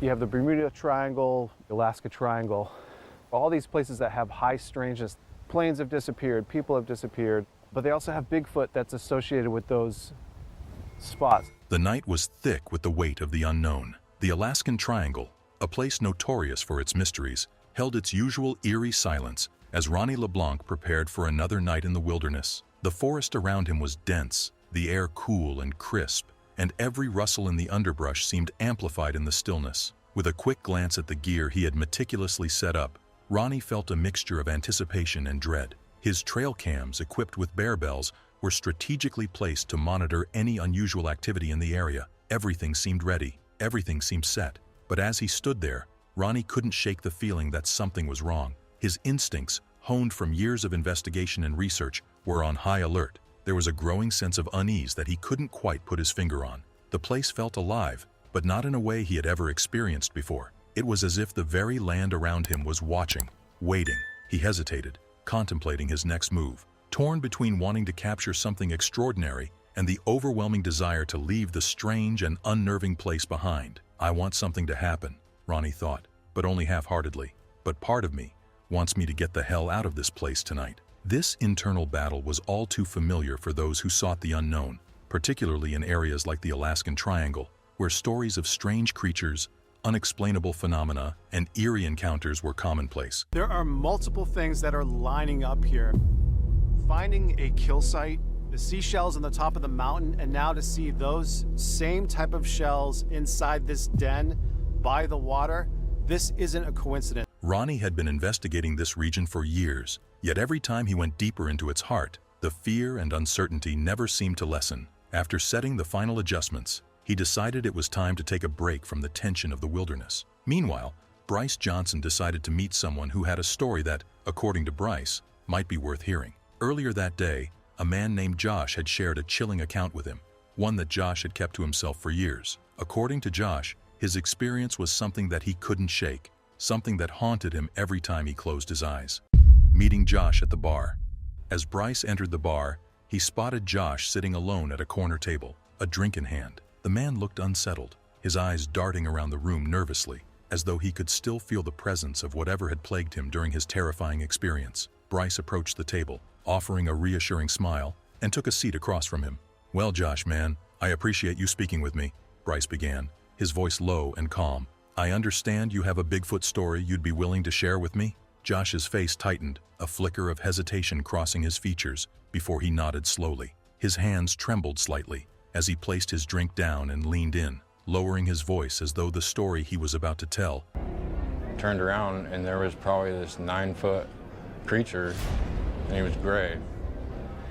You have the Bermuda Triangle, the Alaskan Triangle, all these places that have high strangeness. Planes have disappeared, people have disappeared, but they also have Bigfoot that's associated with those spots. The night was thick with the weight of the unknown. The Alaskan Triangle, a place notorious for its mysteries, held its usual eerie silence as Ronny LeBlanc prepared for another night in the wilderness. The forest around him was dense, the air cool and crisp, and every rustle in the underbrush seemed amplified in the stillness. With a quick glance at the gear he had meticulously set up, Ronny felt a mixture of anticipation and dread. His trail cams, equipped with bear bells, were strategically placed to monitor any unusual activity in the area. Everything seemed ready, everything seemed set. But as he stood there, Ronny couldn't shake the feeling that something was wrong. His instincts, honed from years of investigation and research, were on high alert. There was a growing sense of unease that he couldn't quite put his finger on. The place felt alive, but not in a way he had ever experienced before. It was as if the very land around him was watching, waiting. He hesitated, contemplating his next move, torn between wanting to capture something extraordinary and the overwhelming desire to leave the strange and unnerving place behind. I want something to happen, Ronny thought, but only half-heartedly. But part of me wants me to get the hell out of this place tonight. This internal battle was all too familiar for those who sought the unknown, particularly in areas like the Alaskan Triangle, where stories of strange creatures, unexplainable phenomena, and eerie encounters were commonplace. There are multiple things that are lining up here. Finding a kill site, the seashells on the top of the mountain, and now to see those same type of shells inside this den by the water, this isn't a coincidence. Ronny had been investigating this region for years, yet every time he went deeper into its heart, the fear and uncertainty never seemed to lessen. After setting the final adjustments, he decided it was time to take a break from the tension of the wilderness. Meanwhile, Bryce Johnson decided to meet someone who had a story that, according to Bryce, might be worth hearing. Earlier that day, a man named Josh had shared a chilling account with him, one that Josh had kept to himself for years. According to Josh, his experience was something that he couldn't shake, something that haunted him every time he closed his eyes. Meeting Josh at the bar. As Bryce entered the bar, he spotted Josh sitting alone at a corner table, a drink in hand. The man looked unsettled, his eyes darting around the room nervously, as though he could still feel the presence of whatever had plagued him during his terrifying experience. Bryce approached the table, offering a reassuring smile, and took a seat across from him. "Well, Josh, man, I appreciate you speaking with me," Bryce began, his voice low and calm. "I understand you have a Bigfoot story you'd be willing to share with me?" Josh's face tightened, a flicker of hesitation crossing his features, before he nodded slowly. His hands trembled slightly as he placed his drink down and leaned in, lowering his voice as though the story he was about to tell. Turned around and there was probably this 9-foot creature, and he was gray.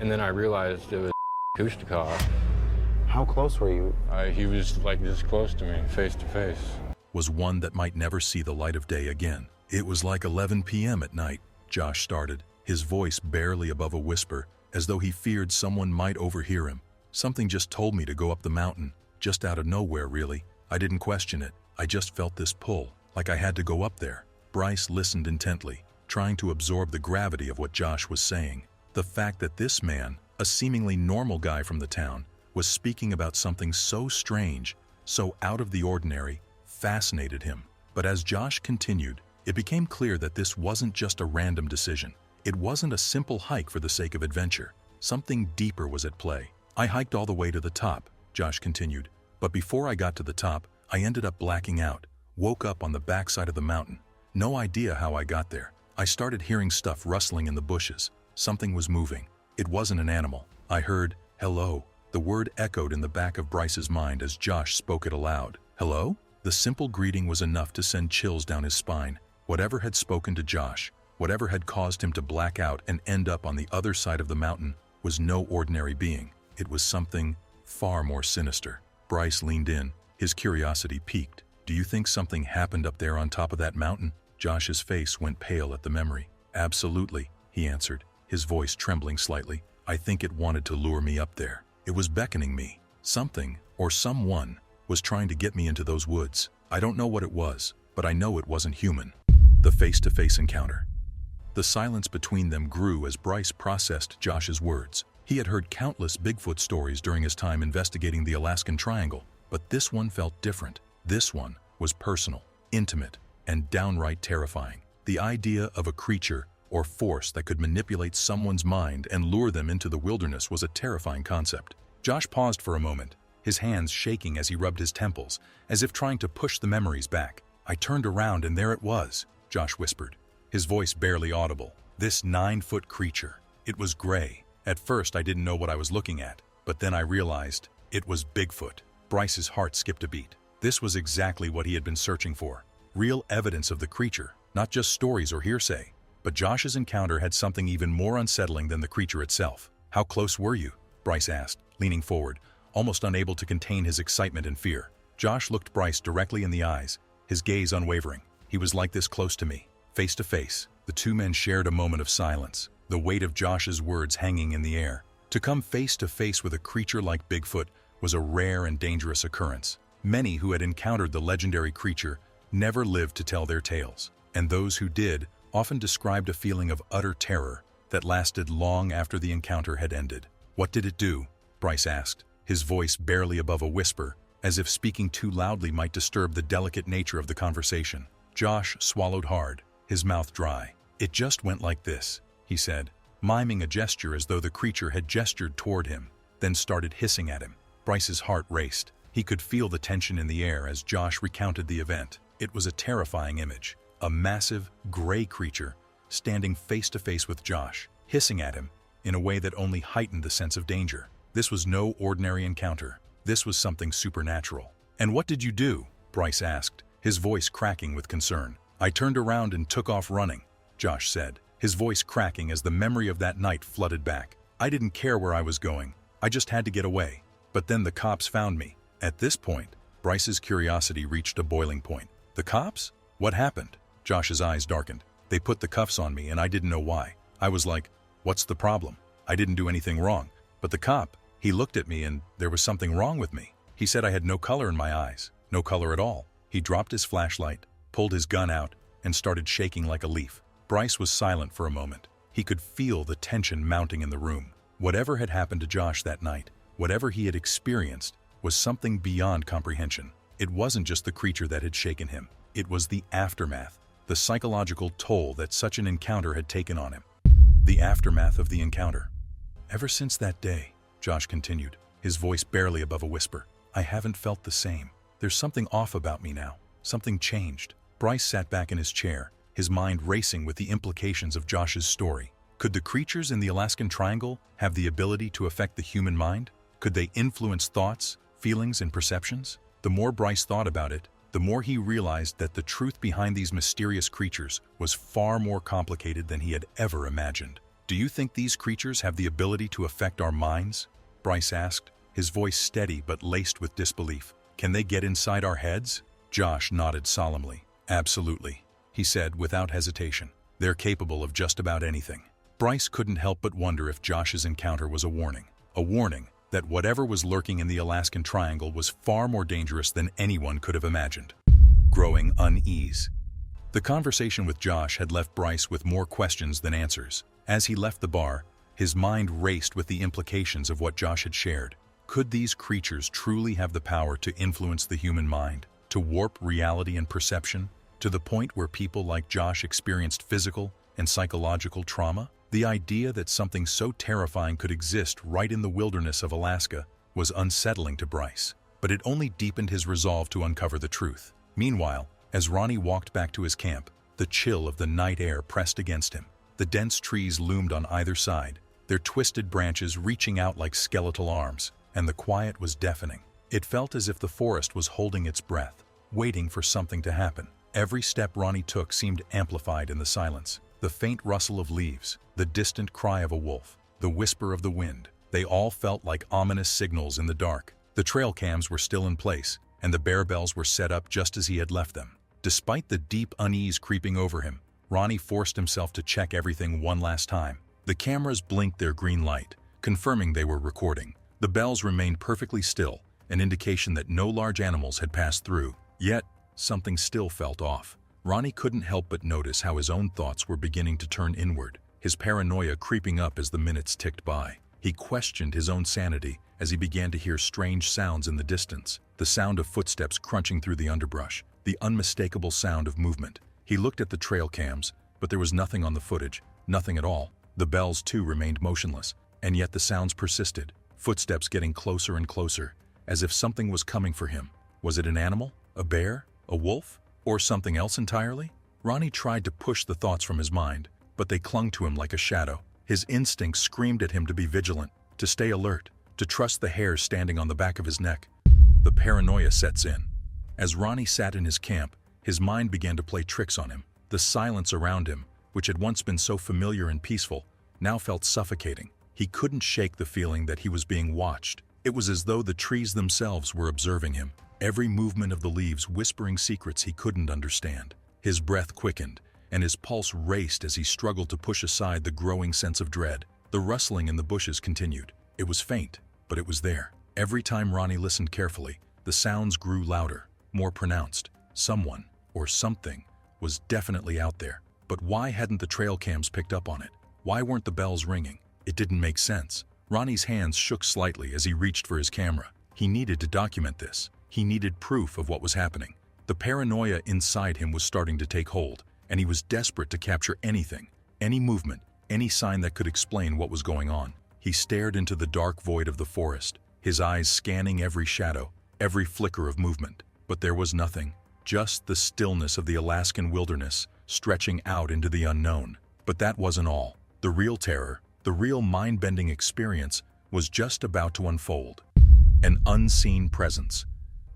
And then I realized it was Kustakov. How close were you? He was like this close to me, face to face. Was one that might never see the light of day again. It was like 11 p.m. at night, Josh started, his voice barely above a whisper, as though he feared someone might overhear him. "Something just told me to go up the mountain, just out of nowhere, really. I didn't question it. I just felt this pull, like I had to go up there." Bryce listened intently, trying to absorb the gravity of what Josh was saying. The fact that this man, a seemingly normal guy from the town, was speaking about something so strange, so out of the ordinary, fascinated him. But as Josh continued, it became clear that this wasn't just a random decision. It wasn't a simple hike for the sake of adventure. Something deeper was at play. "I hiked all the way to the top," Josh continued, "but before I got to the top, I ended up blacking out, woke up on the backside of the mountain. No idea how I got there. I started hearing stuff rustling in the bushes. Something was moving. It wasn't an animal. I heard, 'Hello.'" The word echoed in the back of Bryce's mind as Josh spoke it aloud. "Hello?" The simple greeting was enough to send chills down his spine. Whatever had spoken to Josh, whatever had caused him to black out and end up on the other side of the mountain, was no ordinary being. It was something far more sinister. Bryce leaned in, his curiosity piqued. "Do you think something happened up there on top of that mountain?" Josh's face went pale at the memory. "Absolutely," he answered, his voice trembling slightly. "I think it wanted to lure me up there. It was beckoning me. Something, or someone, was trying to get me into those woods. I don't know what it was, but I know it wasn't human." The face-to-face encounter. The silence between them grew as Bryce processed Josh's words. He had heard countless Bigfoot stories during his time investigating the Alaskan Triangle, but this one felt different. This one, was personal, intimate, and downright terrifying. The idea of a creature or force that could manipulate someone's mind and lure them into the wilderness was a terrifying concept. Josh paused for a moment, his hands shaking as he rubbed his temples, as if trying to push the memories back. "I turned around and there it was," Josh whispered, his voice barely audible. "This 9-foot creature. It was gray. At first I didn't know what I was looking at, but then I realized it was Bigfoot." Bryce's heart skipped a beat. This was exactly what he had been searching for. Real evidence of the creature, not just stories or hearsay. But Josh's encounter had something even more unsettling than the creature itself. "How close were you?" Bryce asked, leaning forward, almost unable to contain his excitement and fear. Josh looked Bryce directly in the eyes, his gaze unwavering. "He was like this close to me, face to face." The two men shared a moment of silence, the weight of Josh's words hanging in the air. To come face to face with a creature like Bigfoot was a rare and dangerous occurrence. Many who had encountered the legendary creature never lived to tell their tales, and those who did often described a feeling of utter terror that lasted long after the encounter had ended. "What did it do?" Bryce asked, his voice barely above a whisper, as if speaking too loudly might disturb the delicate nature of the conversation. Josh swallowed hard, his mouth dry. "It just went like this," he said, miming a gesture as though the creature had gestured toward him, then started hissing at him. Bryce's heart raced. He could feel the tension in the air as Josh recounted the event. It was a terrifying image. A massive, gray creature standing face to face with Josh, hissing at him in a way that only heightened the sense of danger. This was no ordinary encounter. This was something supernatural. "And what did you do?" Bryce asked, his voice cracking with concern. "I turned around and took off running," Josh said, his voice cracking as the memory of that night flooded back. "I didn't care where I was going. I just had to get away. But then the cops found me." At this point, Bryce's curiosity reached a boiling point. "The cops? What happened?" Josh's eyes darkened. "They put the cuffs on me and I didn't know why. I was like, what's the problem? I didn't do anything wrong. But the cop, he looked at me and there was something wrong with me. He said I had no color in my eyes. No color at all." He dropped his flashlight, pulled his gun out, and started shaking like a leaf. Bryce was silent for a moment. He could feel the tension mounting in the room. Whatever had happened to Josh that night, whatever he had experienced, was something beyond comprehension. It wasn't just the creature that had shaken him. It was the aftermath, the psychological toll that such an encounter had taken on him. The aftermath of the encounter. "Ever since that day," Josh continued, his voice barely above a whisper, "I haven't felt the same. There's something off about me now. Something changed." Bryce sat back in his chair, his mind racing with the implications of Josh's story. Could the creatures in the Alaskan Triangle have the ability to affect the human mind? Could they influence thoughts, feelings, and perceptions? The more Bryce thought about it, the more he realized that the truth behind these mysterious creatures was far more complicated than he had ever imagined. "Do you think these creatures have the ability to affect our minds?" Bryce asked, his voice steady but laced with disbelief. "Can they get inside our heads?" Josh nodded solemnly. "Absolutely," he said without hesitation. "They're capable of just about anything." Bryce couldn't help but wonder if Josh's encounter was a warning. A warning that whatever was lurking in the Alaskan Triangle was far more dangerous than anyone could have imagined. Growing unease. The conversation with Josh had left Bryce with more questions than answers. As he left the bar, his mind raced with the implications of what Josh had shared. Could these creatures truly have the power to influence the human mind, to warp reality and perception, to the point where people like Josh experienced physical and psychological trauma? The idea that something so terrifying could exist right in the wilderness of Alaska was unsettling to Bryce, but it only deepened his resolve to uncover the truth. Meanwhile, as Ronny walked back to his camp, the chill of the night air pressed against him. The dense trees loomed on either side, their twisted branches reaching out like skeletal arms, and the quiet was deafening. It felt as if the forest was holding its breath, waiting for something to happen. Every step Ronny took seemed amplified in the silence. The faint rustle of leaves, the distant cry of a wolf, the whisper of the wind, they all felt like ominous signals in the dark. The trail cams were still in place, and the bear bells were set up just as he had left them. Despite the deep unease creeping over him, Ronny forced himself to check everything one last time. The cameras blinked their green light, confirming they were recording. The bells remained perfectly still, an indication that no large animals had passed through. Yet, something still felt off. Ronny couldn't help but notice how his own thoughts were beginning to turn inward, his paranoia creeping up as the minutes ticked by. He questioned his own sanity as he began to hear strange sounds in the distance, the sound of footsteps crunching through the underbrush, the unmistakable sound of movement. He looked at the trail cams, but there was nothing on the footage, nothing at all. The bells too remained motionless, and yet the sounds persisted, footsteps getting closer and closer, as if something was coming for him. Was it an animal? A bear? A wolf? Or something else entirely? Ronny tried to push the thoughts from his mind, but they clung to him like a shadow. His instincts screamed at him to be vigilant, to stay alert, to trust the hairs standing on the back of his neck. The paranoia sets in. As Ronny sat in his camp, his mind began to play tricks on him. The silence around him, which had once been so familiar and peaceful, now felt suffocating. He couldn't shake the feeling that he was being watched. It was as though the trees themselves were observing him, every movement of the leaves whispering secrets he couldn't understand. His breath quickened, and his pulse raced as he struggled to push aside the growing sense of dread. The rustling in the bushes continued. It was faint, but it was there. Every time Ronny listened carefully, the sounds grew louder, more pronounced. Someone, or something, was definitely out there. But why hadn't the trail cams picked up on it? Why weren't the bells ringing? It didn't make sense. Ronny's hands shook slightly as he reached for his camera. He needed to document this. He needed proof of what was happening. The paranoia inside him was starting to take hold, and he was desperate to capture anything, any movement, any sign that could explain what was going on. He stared into the dark void of the forest, his eyes scanning every shadow, every flicker of movement. But there was nothing, just the stillness of the Alaskan wilderness stretching out into the unknown. But that wasn't all. The real terror, the real mind-bending experience was just about to unfold. An unseen presence.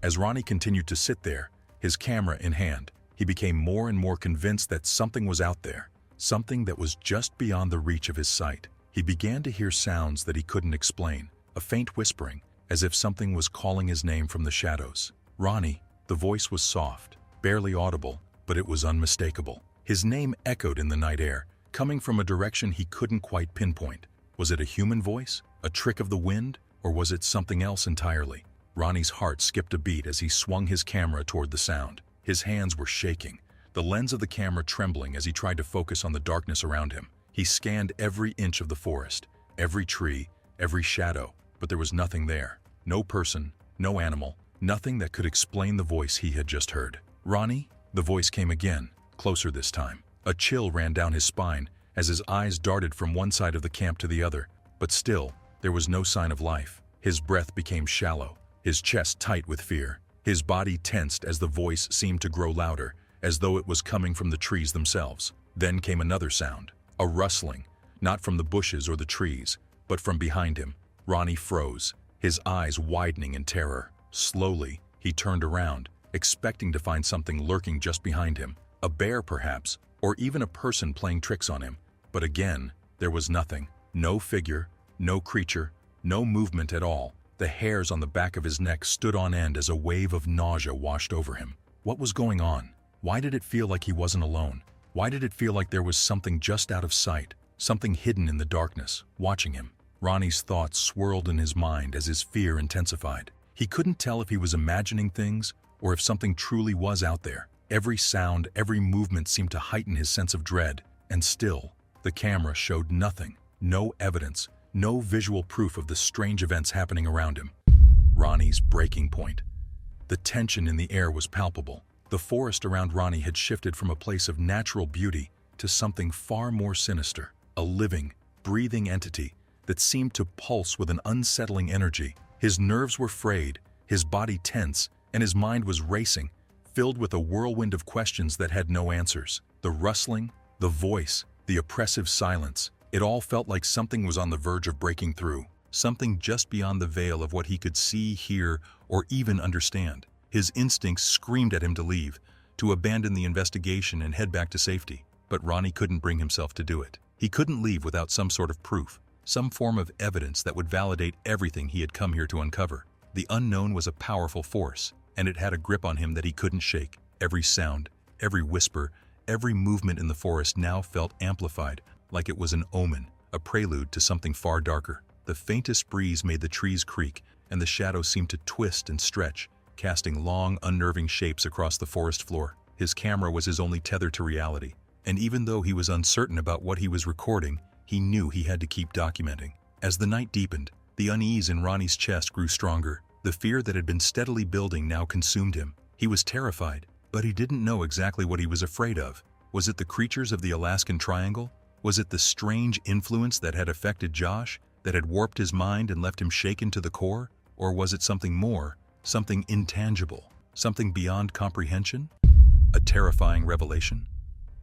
As Ronny continued to sit there, his camera in hand, he became more and more convinced that something was out there, something that was just beyond the reach of his sight. He began to hear sounds that he couldn't explain, a faint whispering, as if something was calling his name from the shadows. Ronny, the voice was soft, barely audible, but it was unmistakable. His name echoed in the night air, coming from a direction he couldn't quite pinpoint. Was it a human voice, a trick of the wind, or was it something else entirely? Ronny's heart skipped a beat as he swung his camera toward the sound. His hands were shaking, the lens of the camera trembling as he tried to focus on the darkness around him. He scanned every inch of the forest, every tree, every shadow, but there was nothing there. No person, no animal, nothing that could explain the voice he had just heard. "Ronny?" The voice came again, closer this time. A chill ran down his spine as his eyes darted from one side of the camp to the other, but still, there was no sign of life. His breath became shallow, his chest tight with fear. His body tensed as the voice seemed to grow louder, as though it was coming from the trees themselves. Then came another sound, a rustling, not from the bushes or the trees, but from behind him. Ronny froze, his eyes widening in terror. Slowly, he turned around, expecting to find something lurking just behind him. A bear, perhaps, or even a person playing tricks on him. But again, there was nothing. No figure, no creature, no movement at all. The hairs on the back of his neck stood on end as a wave of nausea washed over him. What was going on? Why did it feel like he wasn't alone? Why did it feel like there was something just out of sight, something hidden in the darkness, watching him? Ronny's thoughts swirled in his mind as his fear intensified. He couldn't tell if he was imagining things or if something truly was out there. Every sound, every movement seemed to heighten his sense of dread, and still, the camera showed nothing, no evidence, no visual proof of the strange events happening around him. Ronny's breaking point. The tension in the air was palpable. The forest around Ronny had shifted from a place of natural beauty to something far more sinister, a living, breathing entity that seemed to pulse with an unsettling energy. His nerves were frayed, his body tense, and his mind was racing, filled with a whirlwind of questions that had no answers. The rustling, the voice, the oppressive silence, it all felt like something was on the verge of breaking through, something just beyond the veil of what he could see, hear, or even understand. His instincts screamed at him to leave, to abandon the investigation and head back to safety. But Ronny couldn't bring himself to do it. He couldn't leave without some sort of proof, some form of evidence that would validate everything he had come here to uncover. The unknown was a powerful force, and it had a grip on him that he couldn't shake. Every sound, every whisper, every movement in the forest now felt amplified, like it was an omen, a prelude to something far darker. The faintest breeze made the trees creak, and the shadows seemed to twist and stretch, casting long, unnerving shapes across the forest floor. His camera was his only tether to reality, and even though he was uncertain about what he was recording, he knew he had to keep documenting. As the night deepened, the unease in Ronny's chest grew stronger. The fear that had been steadily building now consumed him. He was terrified, But he didn't know exactly what he was afraid of. Was it the creatures of the Alaskan Triangle? Was it the strange influence that had affected Josh, that had warped his mind and left him shaken to the core? Or was it something more, something intangible, something beyond comprehension? A terrifying revelation?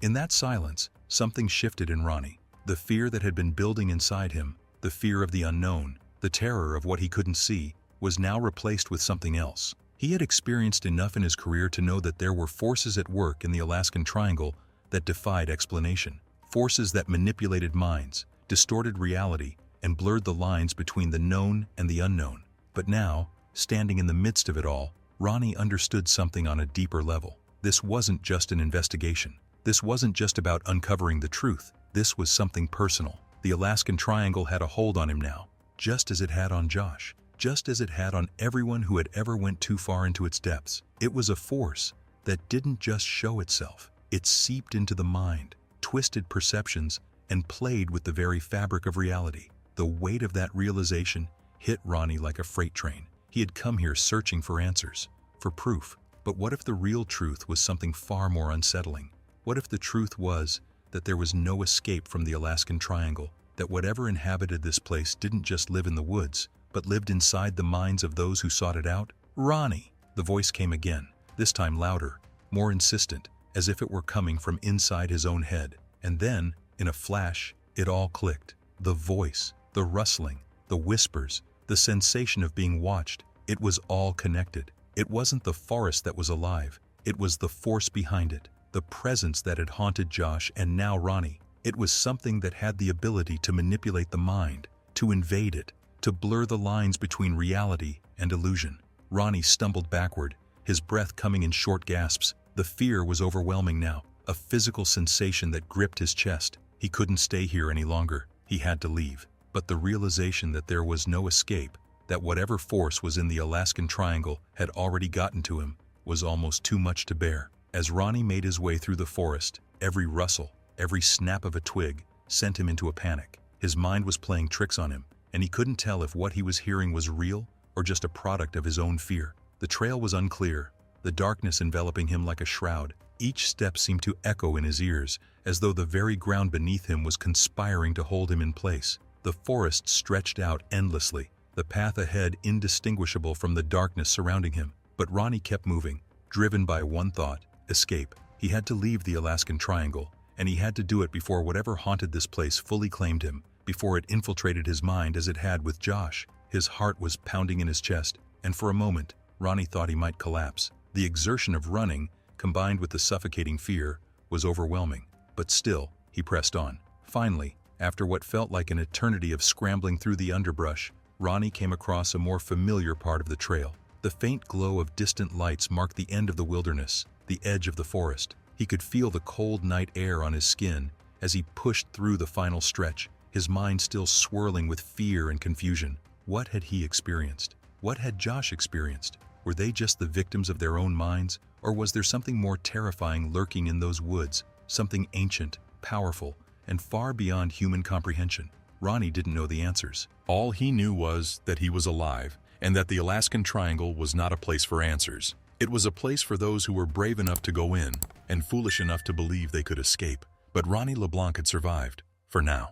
In that silence, something shifted in Ronny. The fear that had been building inside him, the fear of the unknown, the terror of what he couldn't see, was now replaced with something else. He had experienced enough in his career to know that there were forces at work in the Alaskan Triangle that defied explanation. Forces that manipulated minds, distorted reality, and blurred the lines between the known and the unknown. But now, standing in the midst of it all, Ronny understood something on a deeper level. This wasn't just an investigation. This wasn't just about uncovering the truth. This was something personal. The Alaskan Triangle had a hold on him now, just as it had on Josh, just as it had on everyone who had ever went too far into its depths. It was a force that didn't just show itself. It seeped into the mind, twisted perceptions, and played with the very fabric of reality. The weight of that realization hit Ronny like a freight train. He had come here searching for answers, for proof. But what if the real truth was something far more unsettling? What if the truth was that there was no escape from the Alaskan Triangle, that whatever inhabited this place didn't just live in the woods, but lived inside the minds of those who sought it out? Ronny! The voice came again, this time louder, more insistent, as if it were coming from inside his own head. And then, in a flash, it all clicked. The voice, the rustling, the whispers, the sensation of being watched, it was all connected. It wasn't the forest that was alive, it was the force behind it, the presence that had haunted Josh and now Ronny. It was something that had the ability to manipulate the mind, to invade it, to blur the lines between reality and illusion. Ronny stumbled backward, his breath coming in short gasps. The fear was overwhelming now, a physical sensation that gripped his chest. He couldn't stay here any longer. He had to leave. But the realization that there was no escape, that whatever force was in the Alaskan Triangle had already gotten to him, was almost too much to bear. As Ronny made his way through the forest, every rustle, every snap of a twig sent him into a panic. His mind was playing tricks on him, and he couldn't tell if what he was hearing was real or just a product of his own fear. The trail was unclear, the darkness enveloping him like a shroud. Each step seemed to echo in his ears, as though the very ground beneath him was conspiring to hold him in place. The forest stretched out endlessly, the path ahead indistinguishable from the darkness surrounding him. But Ronny kept moving, driven by one thought: escape. He had to leave the Alaskan Triangle, and he had to do it before whatever haunted this place fully claimed him, before it infiltrated his mind as it had with Josh. His heart was pounding in his chest, and for a moment, Ronny thought he might collapse. The exertion of running, combined with the suffocating fear, was overwhelming. But still, he pressed on. Finally, after what felt like an eternity of scrambling through the underbrush, Ronny came across a more familiar part of the trail. The faint glow of distant lights marked the end of the wilderness, the edge of the forest. He could feel the cold night air on his skin as he pushed through the final stretch, his mind still swirling with fear and confusion. What had he experienced? What had Josh experienced? Were they just the victims of their own minds, or was there something more terrifying lurking in those woods, something ancient, powerful, and far beyond human comprehension? Ronny didn't know the answers. All he knew was that he was alive, and that the Alaskan Triangle was not a place for answers. It was a place for those who were brave enough to go in and foolish enough to believe they could escape. But Ronny LeBlanc had survived, for now.